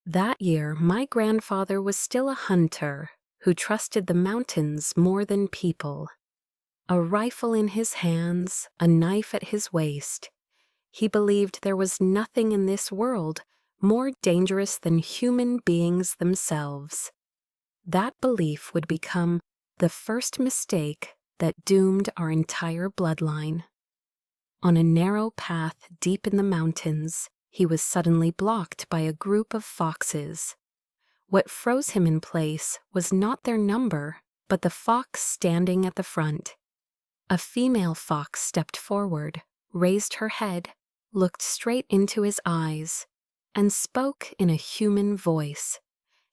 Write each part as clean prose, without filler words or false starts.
That year, my grandfather was still a hunter who trusted the mountains more than people. A rifle in his hands, a knife at his waist, he believed there was nothing in this world more dangerous than human beings themselves. That belief would become the first mistake that doomed our entire bloodline. On a narrow path deep in the mountains, he was suddenly blocked by a group of foxes. What froze him in place was not their number, but the fox standing at the front. A female fox stepped forward, raised her head, looked straight into his eyes, and spoke in a human voice.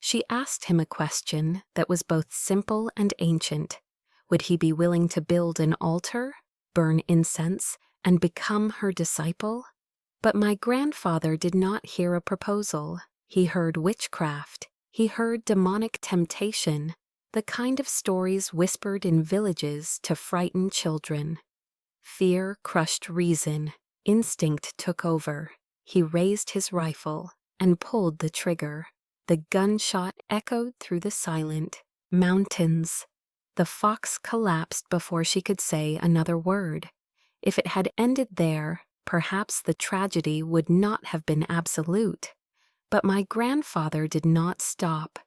She asked him a question that was both simple and ancient. Would he be willing to build an altar, burn incense, and become her disciple? But my grandfather did not hear a proposal. He heard witchcraft. He heard demonic temptation, the kind of stories whispered in villages to frighten children. Fear crushed reason. Instinct took over. He raised his rifle and pulled the trigger. The gunshot echoed through the silent mountains. The fox collapsed before she could say another word. If it had ended there, perhaps the tragedy would not have been absolute. But my grandfather did not stop.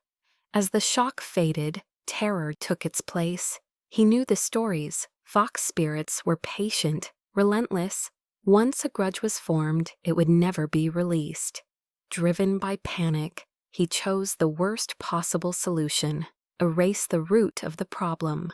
As the shock faded, terror took its place. He knew the stories. Fox spirits were patient, relentless. Once a grudge was formed, it would never be released. Driven by panic, he chose the worst possible solution: erase the root of the problem.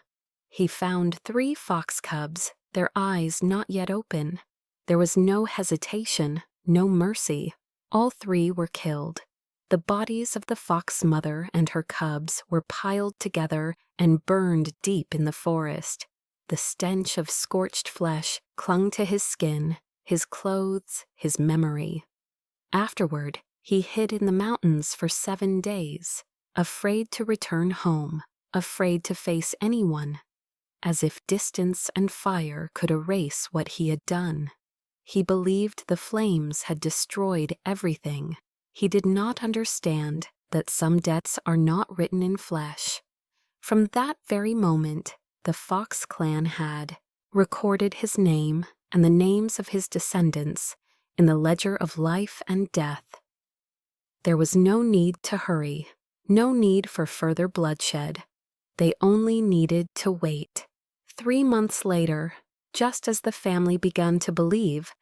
He found 3 fox cubs, their eyes not yet open. There was no hesitation, no mercy. All 3 were killed. The bodies of the fox mother and her cubs were piled together and burned deep in the forest. The stench of scorched flesh clung to his skin, his clothes, his memory. Afterward, he hid in the mountains for 7 days, afraid to return home, afraid to face anyone, as if distance and fire could erase what he had done. He believed the flames had destroyed everything. He did not understand that some debts are not written in flesh. From that very moment, the Fox clan had recorded his name and the names of his descendants in the ledger of life and death. There was no need to hurry, no need for further bloodshed. They only needed to wait. 3 months later, just as the family began to believe,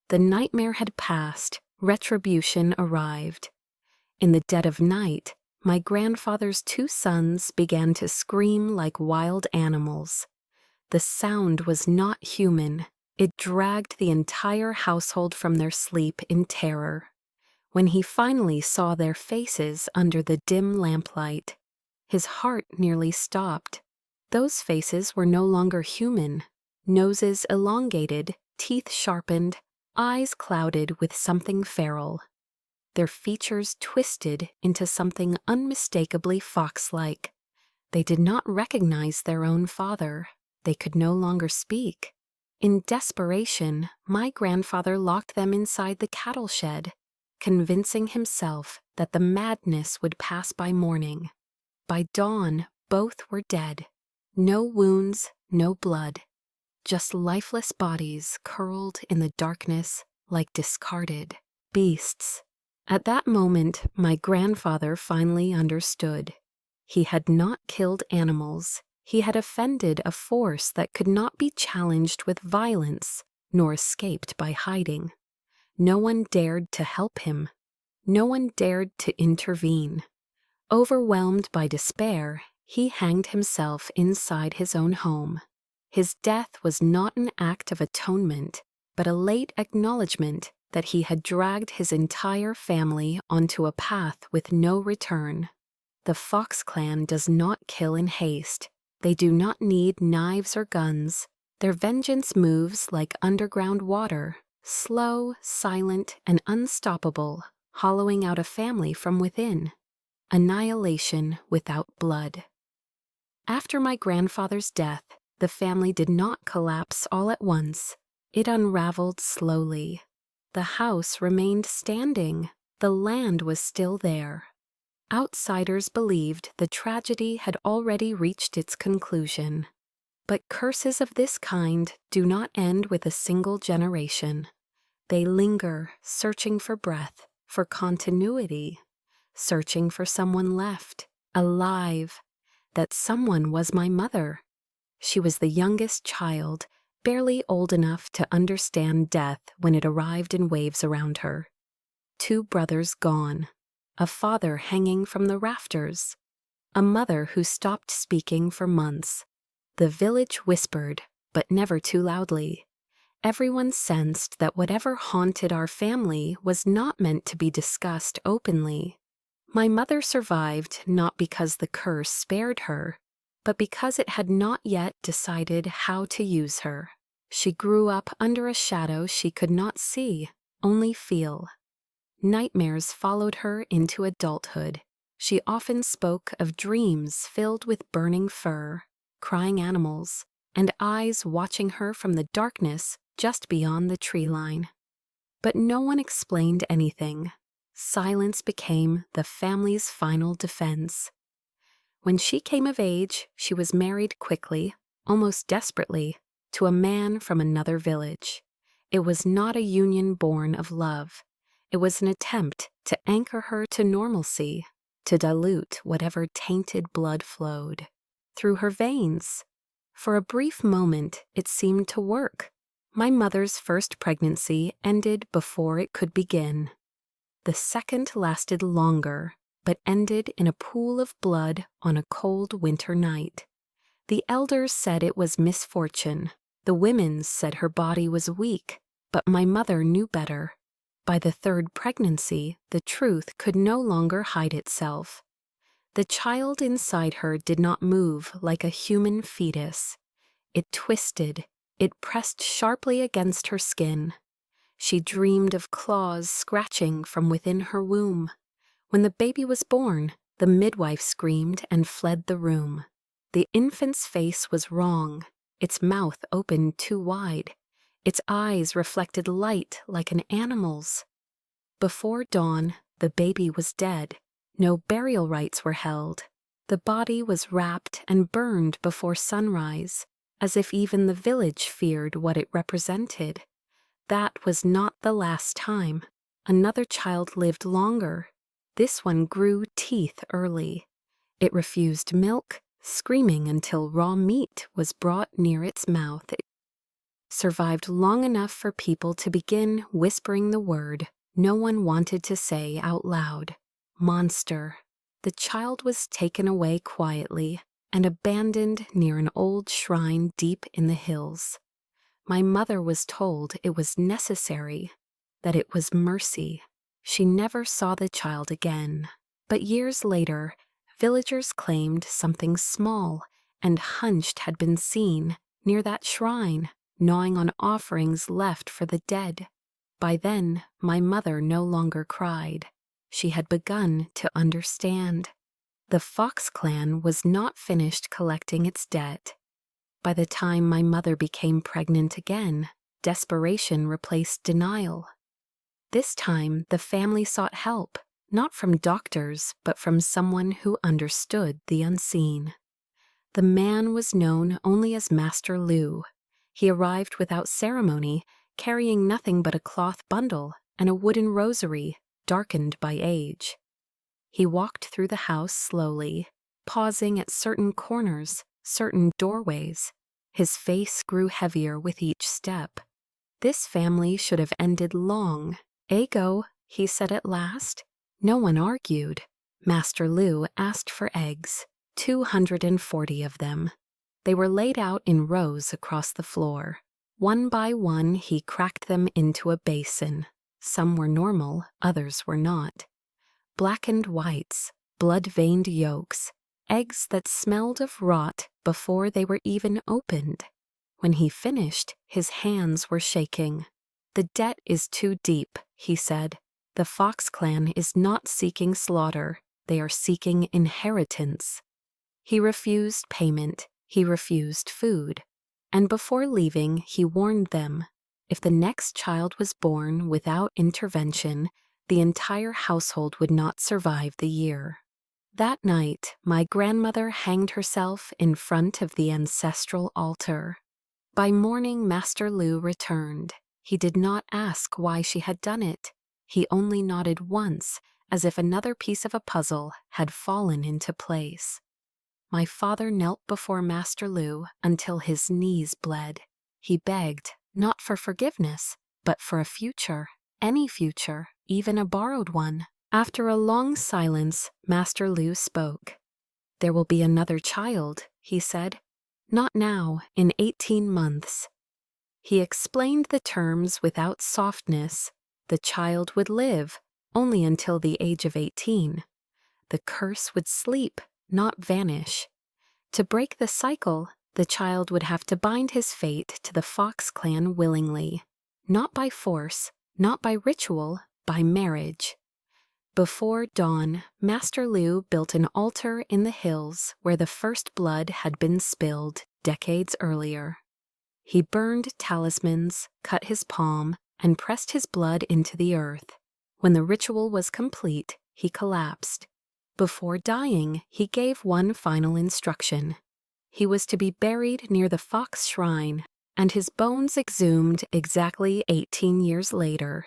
the nightmare had passed, retribution arrived. In the dead of night, my grandfather's 2 sons began to scream like wild animals. The sound was not human. It dragged the entire household from their sleep in terror. When he finally saw their faces under the dim lamplight, his heart nearly stopped. Those faces were no longer human. Noses elongated, teeth sharpened, eyes clouded with something feral. Their features twisted into something unmistakably fox-like. They did not recognize their own father. They could no longer speak. In desperation, my grandfather locked them inside the cattle shed, convincing himself that the madness would pass by morning. By dawn, both were dead. No wounds, no blood. Just lifeless bodies curled in the darkness like discarded beasts. At that moment, my grandfather finally understood. He had not killed animals. He had offended a force that could not be challenged with violence, nor escaped by hiding. No one dared to help him. No one dared to intervene. Overwhelmed by despair, he hanged himself inside his own home. His death was not an act of atonement, but a late acknowledgement that he had dragged his entire family onto a path with no return. The Fox clan does not kill in haste. They do not need knives or guns. Their vengeance moves like underground water, slow, silent, and unstoppable, hollowing out a family from within. Annihilation without blood. After my grandfather's death, the family did not collapse all at once. It unraveled slowly. The house remained standing, The land was still there. Outsiders believed the tragedy had already reached its conclusion. But curses of this kind do not end with a single generation. They linger, searching for breath, for continuity, searching for someone left, alive. That someone was my mother. She was the youngest child, barely old enough to understand death when it arrived in waves around her. 2 brothers gone, a father hanging from the rafters, a mother who stopped speaking for months. The village whispered, but never too loudly. Everyone sensed that whatever haunted our family was not meant to be discussed openly. My mother survived not because the curse spared her, but because it had not yet decided how to use her. She grew up under a shadow she could not see, only feel. Nightmares followed her into adulthood. She often spoke of dreams filled with burning fur, crying animals, and eyes watching her from the darkness just beyond the tree line. But no one explained anything. Silence became the family's final defense. When she came of age, she was married quickly, almost desperately, to a man from another village. It was not a union born of love. It was an attempt to anchor her to normalcy, to dilute whatever tainted blood flowed through her veins. For a brief moment, it seemed to work. My mother's first pregnancy ended before it could begin. The second lasted longer, but ended in a pool of blood on a cold winter night. The elders said it was misfortune. The women said her body was weak, but my mother knew better. By the third pregnancy, the truth could no longer hide itself. The child inside her did not move like a human fetus. It twisted, it pressed sharply against her skin. She dreamed of claws scratching from within her womb. When the baby was born, the midwife screamed and fled the room. The infant's face was wrong, its mouth opened too wide. Its eyes reflected light like an animal's. Before dawn, the baby was dead. No burial rites were held. The body was wrapped and burned before sunrise, as if even the village feared what it represented. That was not the last time. Another child lived longer. This one grew teeth early. It refused milk, screaming until raw meat was brought near its mouth. It survived long enough for people to begin whispering the word no one wanted to say out loud. Monster. The child was taken away quietly and abandoned near an old shrine deep in the hills. My mother was told it was necessary, that it was mercy. She never saw the child again. But years later, villagers claimed something small and hunched had been seen near that shrine, gnawing on offerings left for the dead. By then, my mother no longer cried. She had begun to understand. The Fox clan was not finished collecting its debt. By the time my mother became pregnant again, desperation replaced denial. This time, the family sought help, not from doctors, but from someone who understood the unseen. The man was known only as Master Lu. He arrived without ceremony, carrying nothing but a cloth bundle and a wooden rosary, darkened by age. He walked through the house slowly, pausing at certain corners, certain doorways. His face grew heavier with each step. This family should have ended long. "Ego," he said at last. No one argued. Master Lu asked for eggs, 240 of them. They were laid out in rows across the floor. One by one, he cracked them into a basin. Some were normal, others were not. Blackened whites, blood-veined yolks, eggs that smelled of rot before they were even opened. When he finished, his hands were shaking. "The debt is too deep," he said. "The Fox clan is not seeking slaughter. They are seeking inheritance." He refused payment. He refused food. And before leaving, he warned them, if the next child was born without intervention, the entire household would not survive the year. That night, my grandmother hanged herself in front of the ancestral altar. By morning, Master Lu returned. He did not ask why she had done it. He only nodded once, as if another piece of a puzzle had fallen into place. My father knelt before Master Lu until his knees bled. He begged, not for forgiveness, but for a future, any future, even a borrowed one. After a long silence, Master Lu spoke. "There will be another child," he said. "Not now, in 18 months. He explained the terms without softness. The child would live, only until the age of 18. The curse would sleep, not vanish. To break the cycle, the child would have to bind his fate to the Fox clan willingly. Not by force, not by ritual, by marriage. Before dawn, Master Lu built an altar in the hills where the first blood had been spilled decades earlier. He burned talismans, cut his palm, and pressed his blood into the earth. When the ritual was complete, he collapsed. Before dying, he gave one final instruction. He was to be buried near the Fox Shrine, and his bones exhumed exactly 18 years later.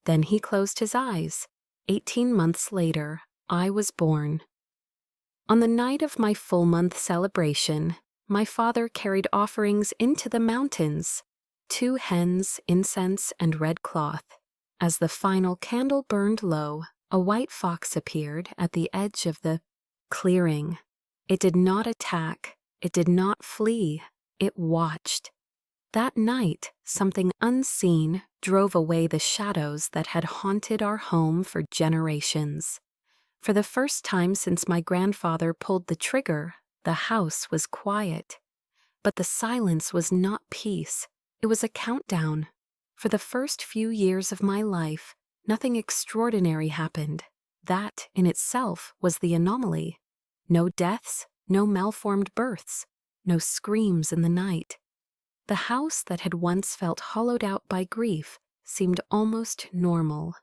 Then he closed his eyes. 18 months later, I was born. On the night of my full-month celebration, my father carried offerings into the mountains, 2 hens, incense, and red cloth. As the final candle burned low, a white fox appeared at the edge of the clearing. It did not attack, it did not flee, it watched. That night, something unseen drove away the shadows that had haunted our home for generations. For the first time since my grandfather pulled the trigger, the house was quiet. But the silence was not peace, it was a countdown. For the first few years of my life, nothing extraordinary happened. That, in itself, was the anomaly. No deaths, no malformed births, no screams in the night. The house that had once felt hollowed out by grief seemed almost normal.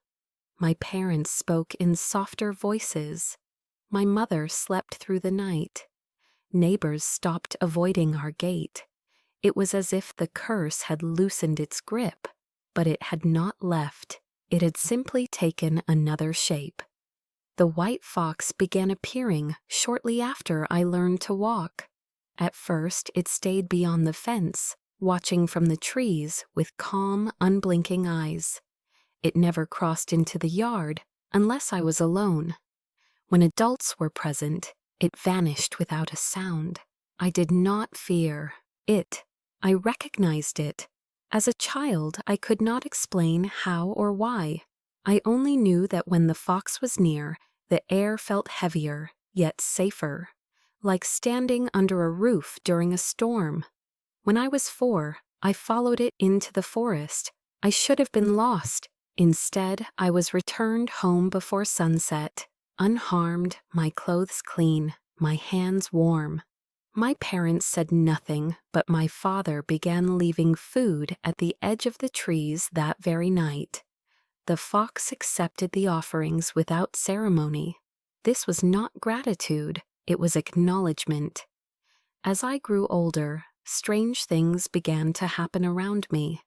My parents spoke in softer voices. My mother slept through the night. Neighbors stopped avoiding our gate. It was as if the curse had loosened its grip, but it had not left. It had simply taken another shape. The white fox began appearing shortly after I learned to walk. At first, it stayed beyond the fence, watching from the trees with calm, unblinking eyes. It never crossed into the yard unless I was alone. When adults were present, it vanished without a sound. I did not fear it. I recognized it. As a child, I could not explain how or why. I only knew that when the fox was near, the air felt heavier, yet safer, like standing under a roof during a storm. When I was 4, I followed it into the forest. I should have been lost. Instead, I was returned home before sunset, unharmed, my clothes clean, my hands warm. My parents said nothing, but my father began leaving food at the edge of the trees that very night. The fox accepted the offerings without ceremony. This was not gratitude, it was acknowledgement. As I grew older, strange things began to happen around me.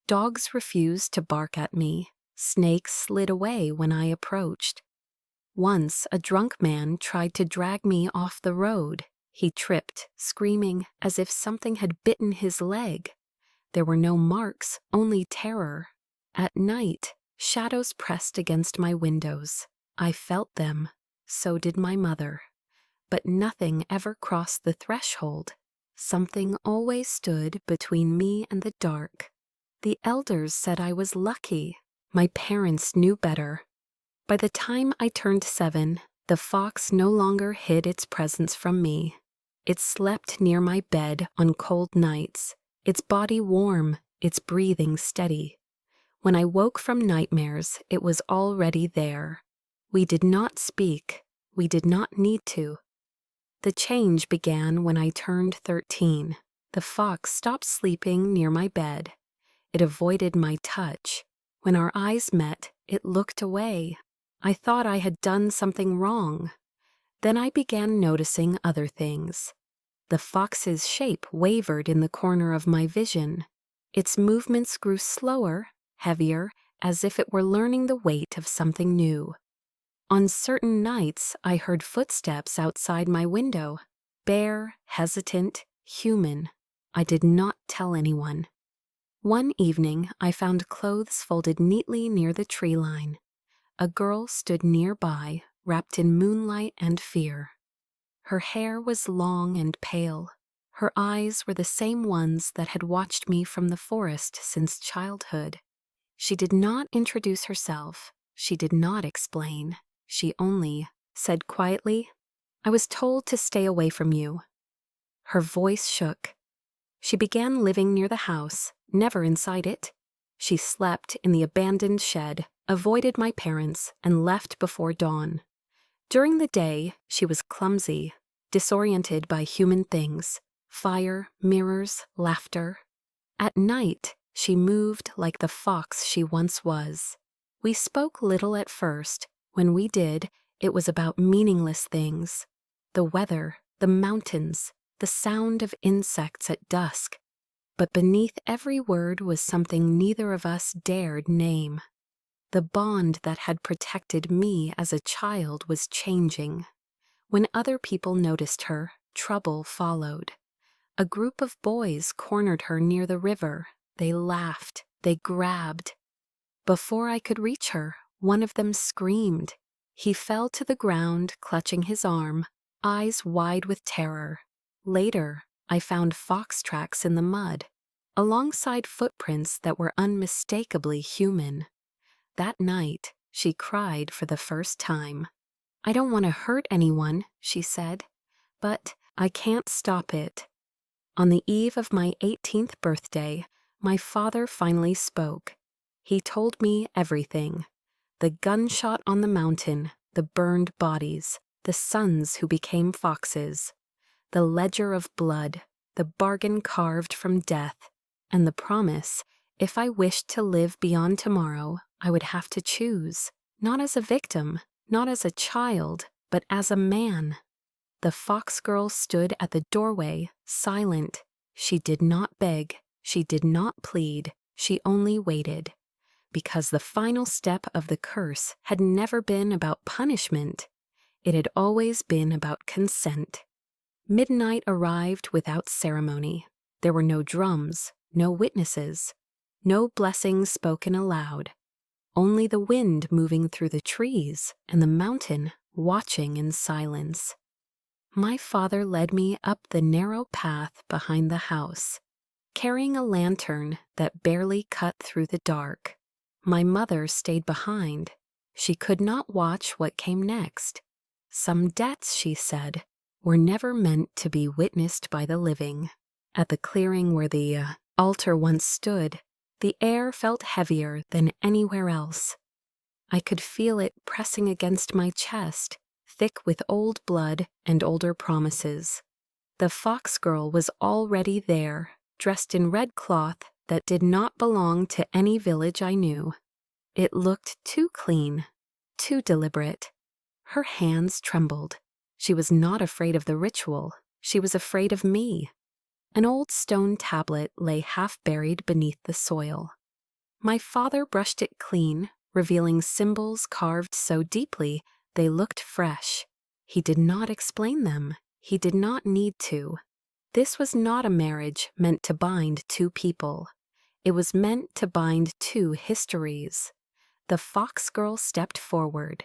Dogs refused to bark at me. Snakes slid away when I approached. Once, a drunk man tried to drag me off the road. He tripped, screaming as if something had bitten his leg. There were no marks, only terror. At night, shadows pressed against my windows. I felt them. So did my mother. But nothing ever crossed the threshold. Something always stood between me and the dark. The elders said I was lucky. My parents knew better. By the time I turned 7, the fox no longer hid its presence from me. It slept near my bed on cold nights, its body warm, its breathing steady. When I woke from nightmares, it was already there. We did not speak. We did not need to. The change began when I turned 13. The fox stopped sleeping near my bed. It avoided my touch. When our eyes met, it looked away. I thought I had done something wrong. Then I began noticing other things. The fox's shape wavered in the corner of my vision. Its movements grew slower, heavier, as if it were learning the weight of something new. On certain nights, I heard footsteps outside my window, bare, hesitant, human. I did not tell anyone. One evening, I found clothes folded neatly near the tree line. A girl stood nearby, wrapped in moonlight and fear. Her hair was long and pale. Her eyes were the same ones that had watched me from the forest since childhood. She did not introduce herself. She did not explain. She only said quietly, "I was told to stay away from you." Her voice shook. She began living near the house, never inside it. She slept in the abandoned shed, avoided my parents, and left before dawn. During the day, she was clumsy, disoriented by human things, fire, mirrors, laughter. At night, she moved like the fox she once was. We spoke little at first. When we did, it was about meaningless things. The weather, the mountains, the sound of insects at dusk. But beneath every word was something neither of us dared name. The bond that had protected me as a child was changing. When other people noticed her, trouble followed. A group of boys cornered her near the river. They laughed. They grabbed. Before I could reach her, one of them screamed. He fell to the ground, clutching his arm, eyes wide with terror. Later, I found fox tracks in the mud, alongside footprints that were unmistakably human. That night, she cried for the first time. "I don't want to hurt anyone," she said, "but I can't stop it." On the eve of my 18th birthday, my father finally spoke. He told me everything. The gunshot on the mountain, the burned bodies, the sons who became foxes, the ledger of blood, the bargain carved from death, and the promise, if I wished to live beyond tomorrow, I would have to choose, not as a victim, not as a child, but as a man. The fox girl stood at the doorway, silent. She did not beg, she did not plead, she only waited. Because the final step of the curse had never been about punishment. It had always been about consent. Midnight arrived without ceremony. There were no drums, no witnesses, no blessings spoken aloud. Only the wind moving through the trees and the mountain watching in silence. My father led me up the narrow path behind the house, carrying a lantern that barely cut through the dark. My mother stayed behind. She could not watch what came next. Some deaths, she said, were never meant to be witnessed by the living. At the clearing where the altar once stood, the air felt heavier than anywhere else. I could feel it pressing against my chest, thick with old blood and older promises. The fox girl was already there, dressed in red cloth that did not belong to any village I knew. It looked too clean, too deliberate. Her hands trembled. She was not afraid of the ritual. She was afraid of me. An old stone tablet lay half buried beneath the soil. My father brushed it clean, revealing symbols carved so deeply they looked fresh. He did not explain them. He did not need to. This was not a marriage meant to bind two people. It was meant to bind two histories. The fox girl stepped forward.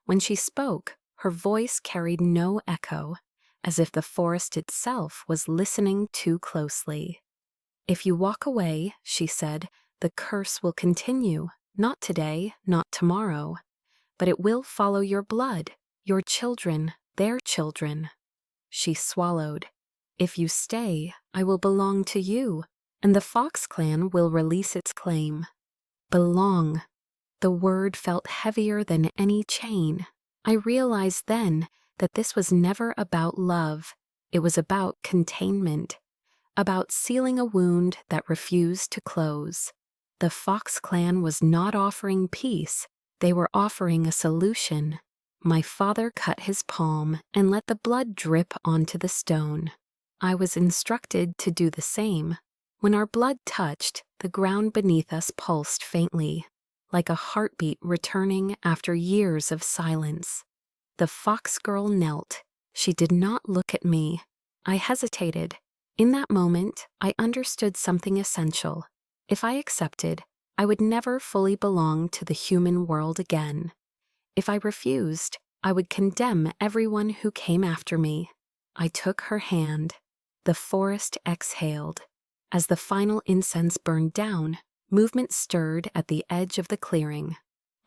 When she spoke, her voice carried no echo, as if the forest itself was listening too closely. "If you walk away," she said, "the curse will continue, not today, not tomorrow, but it will follow your blood, your children, their children." She swallowed. "If you stay, I will belong to you, and the fox clan will release its claim." Belong. The word felt heavier than any chain. I realized then that this was never about love. It was about containment, about sealing a wound that refused to close. The Fox clan was not offering peace, they were offering a solution. My father cut his palm and let the blood drip onto the stone. I was instructed to do the same. When our blood touched, the ground beneath us pulsed faintly, like a heartbeat returning after years of silence. The fox girl knelt. She did not look at me. I hesitated. In that moment, I understood something essential. If I accepted, I would never fully belong to the human world again. If I refused, I would condemn everyone who came after me. I took her hand. The forest exhaled. As the final incense burned down, movement stirred at the edge of the clearing.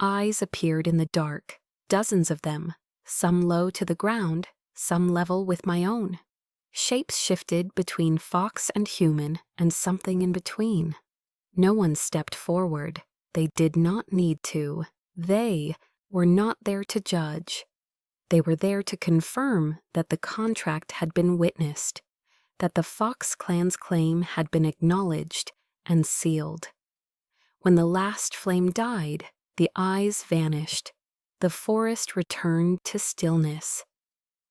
Eyes appeared in the dark, dozens of them, some low to the ground, some level with my own. Shapes shifted between fox and human and something in between. No one stepped forward. They did not need to. They were not there to judge. They were there to confirm that the contract had been witnessed, that the Fox clan's claim had been acknowledged and sealed. When the last flame died, the eyes vanished. The forest returned to stillness.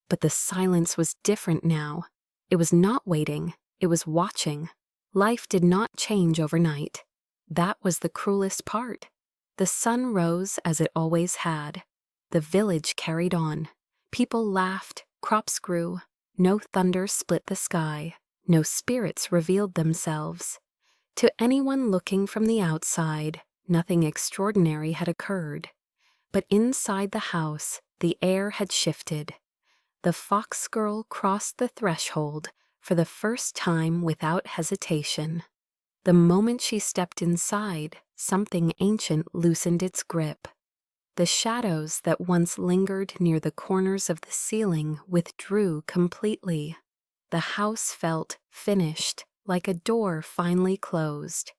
But the silence was different now. It was not waiting, it was watching. Life did not change overnight. That was the cruelest part. The sun rose as it always had. The village carried on. People laughed, crops grew. No thunder split the sky. No spirits revealed themselves. To anyone looking from the outside, nothing extraordinary had occurred. But inside the house, the air had shifted. The fox girl crossed the threshold for the first time without hesitation. The moment she stepped inside, something ancient loosened its grip. The shadows that once lingered near the corners of the ceiling withdrew completely. The house felt finished, like a door finally closed.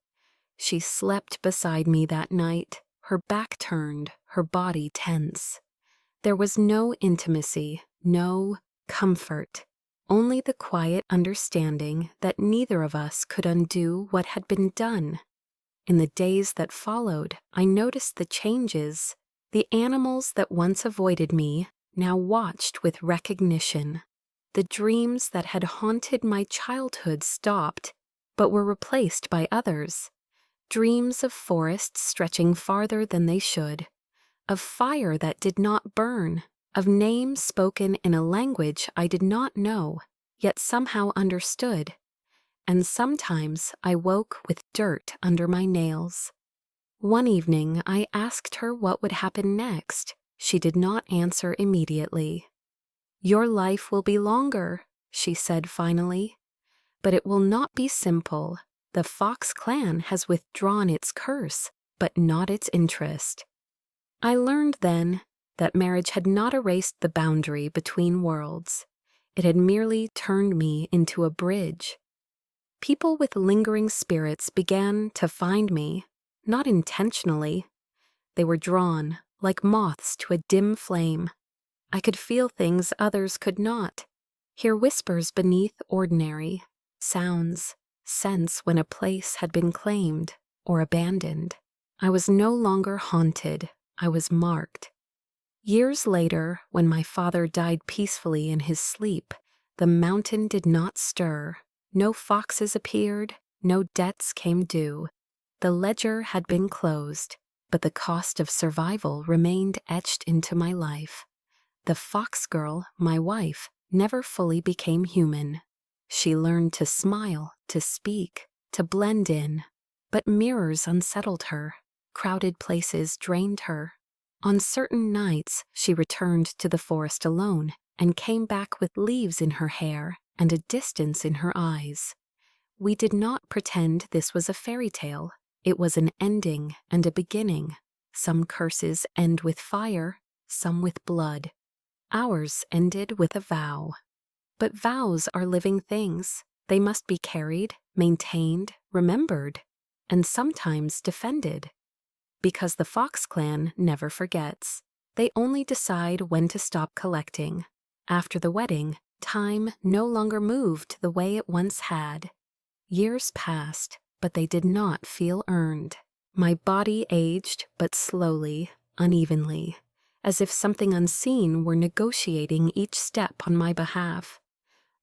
She slept beside me that night, her back turned, her body tense. There was no intimacy, no comfort, only the quiet understanding that neither of us could undo what had been done. In the days that followed, I noticed the changes. The animals that once avoided me now watched with recognition. The dreams that had haunted my childhood stopped, but were replaced by others. Dreams of forests stretching farther than they should, of fire that did not burn, of names spoken in a language I did not know, yet somehow understood. And sometimes I woke with dirt under my nails. One evening I asked her what would happen next. She did not answer immediately. "Your life will be longer," she said finally. "But it will not be simple. The Fox clan has withdrawn its curse, but not its interest." I learned then that marriage had not erased the boundary between worlds. It had merely turned me into a bridge. People with lingering spirits began to find me, not intentionally. They were drawn, like moths to a dim flame. I could feel things others could not, hear whispers beneath ordinary sounds, sense when a place had been claimed or abandoned. I was no longer haunted, I was marked. Years later, when my father died peacefully in his sleep, the mountain did not stir. No foxes appeared, no debts came due. The ledger had been closed, but the cost of survival remained etched into my life. The fox girl, my wife, never fully became human. She learned to smile, to speak, to blend in. But mirrors unsettled her. Crowded places drained her. On certain nights, she returned to the forest alone and came back with leaves in her hair and a distance in her eyes. We did not pretend this was a fairy tale. It was an ending and a beginning. Some curses end with fire, some with blood. Ours ended with a vow. But vows are living things. They must be carried, maintained, remembered, and sometimes defended. Because the Fox clan never forgets. They only decide when to stop collecting. After the wedding, time no longer moved the way it once had. Years passed, but they did not feel earned. My body aged, but slowly, unevenly, as if something unseen were negotiating each step on my behalf.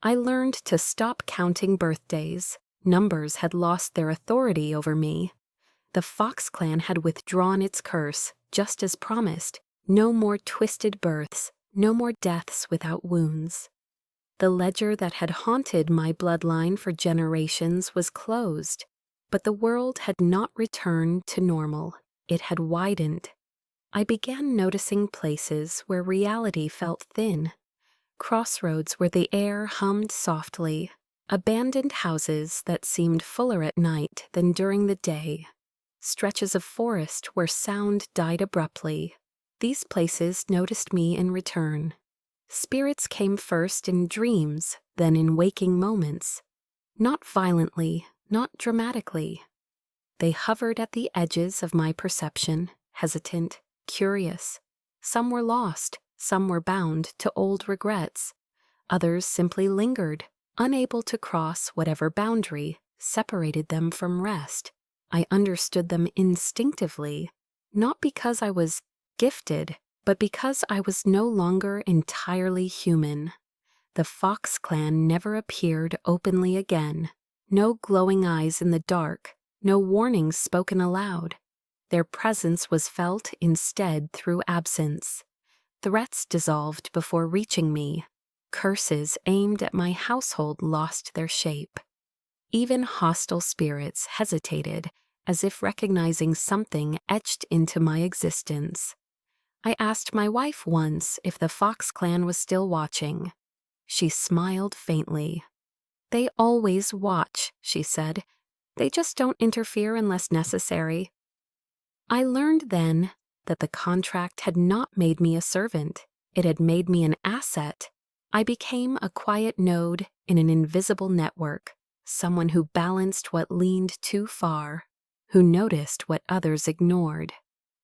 I learned to stop counting birthdays. Numbers had lost their authority over me. The Fox clan had withdrawn its curse, just as promised. No more twisted births, no more deaths without wounds. The ledger that had haunted my bloodline for generations was closed, but the world had not returned to normal. It had widened. I began noticing places where reality felt thin, crossroads where the air hummed softly, abandoned houses that seemed fuller at night than during the day, stretches of forest where sound died abruptly. These places noticed me in return. Spirits came first in dreams, then in waking moments. Not violently, not dramatically. They hovered at the edges of my perception, hesitant, curious. Some were lost, some were bound to old regrets. Others simply lingered, unable to cross whatever boundary separated them from rest. I understood them instinctively, not because I was gifted, but because I was no longer entirely human. The Fox clan never appeared openly again. No glowing eyes in the dark, no warnings spoken aloud. Their presence was felt instead through absence. Threats dissolved before reaching me. Curses aimed at my household lost their shape. Even hostile spirits hesitated, as if recognizing something etched into my existence. I asked my wife once if the Fox clan was still watching. She smiled faintly. "They always watch," she said. "They just don't interfere unless necessary." I learned then that the contract had not made me a servant. It had made me an asset. I became a quiet node in an invisible network, someone who balanced what leaned too far, who noticed what others ignored.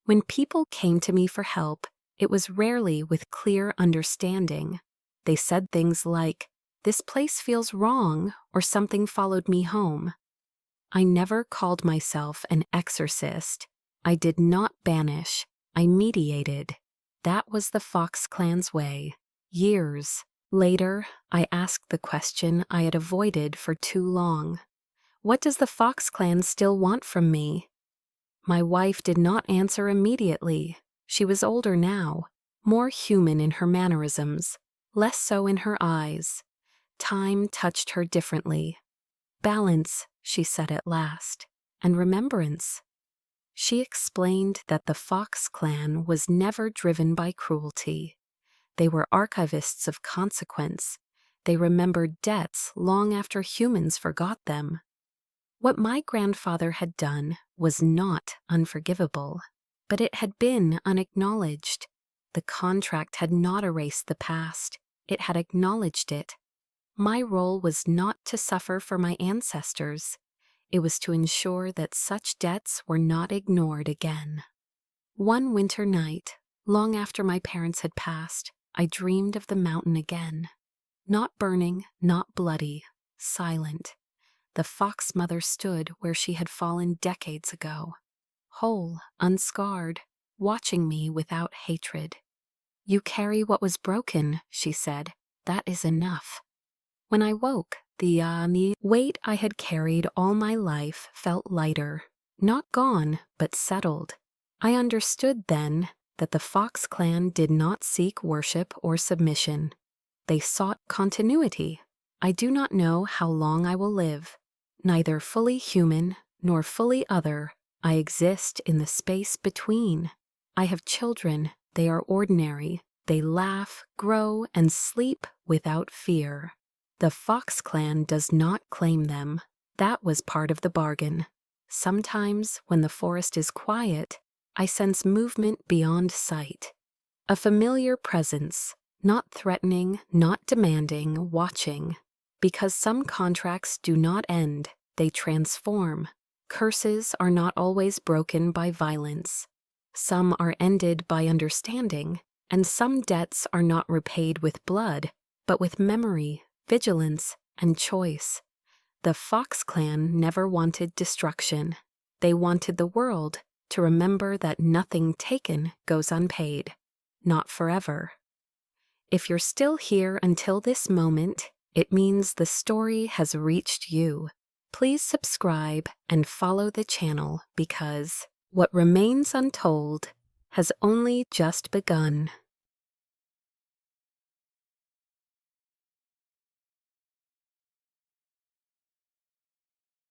When people came to me for help, it was rarely with clear understanding. They said things like, "This place feels wrong," or "Something followed me home." I never called myself an exorcist. I did not banish. I mediated. That was the Fox clan's way. Years later, I asked the question I had avoided for too long. What does the Fox clan still want from me? My wife did not answer immediately. She was older now, more human in her mannerisms, less so in her eyes. Time touched her differently. "Balance," she said at last, "and remembrance." She explained that the Fox clan was never driven by cruelty. They were archivists of consequence. They remembered debts long after humans forgot them. What my grandfather had done was not unforgivable, but it had been unacknowledged. The contract had not erased the past. It had acknowledged it. My role was not to suffer for my ancestors. It was to ensure that such debts were not ignored again. One winter night, long after my parents had passed, I dreamed of the mountain again. Not burning, not bloody, silent. The Fox mother stood where she had fallen decades ago, whole, unscarred, watching me without hatred. "You carry what was broken," she said. "That is enough." When I woke, the weight I had carried all my life felt lighter, not gone, but settled. I understood then that the Fox clan did not seek worship or submission. They sought continuity. I do not know how long I will live. Neither fully human nor fully other. I exist in the space between. I have children. They are ordinary. They laugh, grow, and sleep without fear. The Fox clan does not claim them. That was part of the bargain. Sometimes, when the forest is quiet, I sense movement beyond sight. A familiar presence, not threatening, not demanding, watching. Because some contracts do not end, they transform. Curses are not always broken by violence. Some are ended by understanding, and some debts are not repaid with blood, but with memory, vigilance, and choice. The Fox clan never wanted destruction. They wanted the world to remember that nothing taken goes unpaid, not forever. If you're still here until this moment, it means the story has reached you. Please subscribe and follow the channel because what remains untold has only just begun.